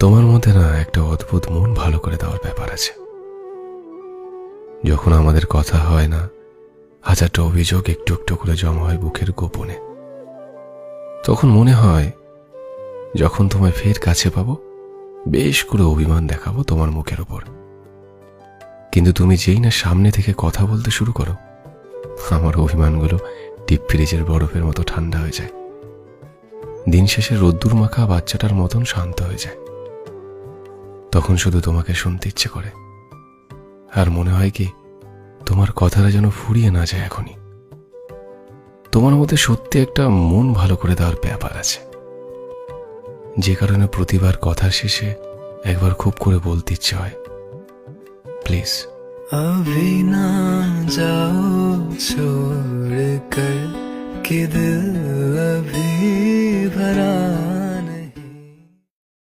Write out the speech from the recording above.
তোমার মধ্যে না একটা অদ্ভুত মন ভালো করে দেওয়ার ব্যাপার আছে। যখন আমাদের কথা হয় না, হাজারটা অভিযোগ একটু একটু করে জমা হয় বুকের গোপনে। তখন মনে হয় যখন তোমায় ফের কাছে পাবো, বেশ করে অভিমান দেখাবো তোমার মুখের উপর। কিন্তু তুমি যেই না সামনে থেকে কথা বলতে শুরু করো, আমার অভিমানগুলো ডিপ ফ্রিজের বরফের মতো ঠান্ডা হয়ে যায়। দিন শেষে রোদ্দুর মাখা বাচ্চাটার মতন শান্ত হয়ে যায়। তখন শুধু তোমাকে শুনতে ইচ্ছে করে, আর মনে হয় কি তোমার কথাটা যেন ফুরিয়ে না যায় এখনই। তোমার মধ্যে সত্যি একটা মন ভালো করে দেওয়ার ব্যাপার আছে, যে কারণে প্রতিবার কথার শেষে একবার খুব করে বলতে ইচ্ছে হয়, প্লিজ अभी ना जाओ छोड़ कर कि दिल अभी भरा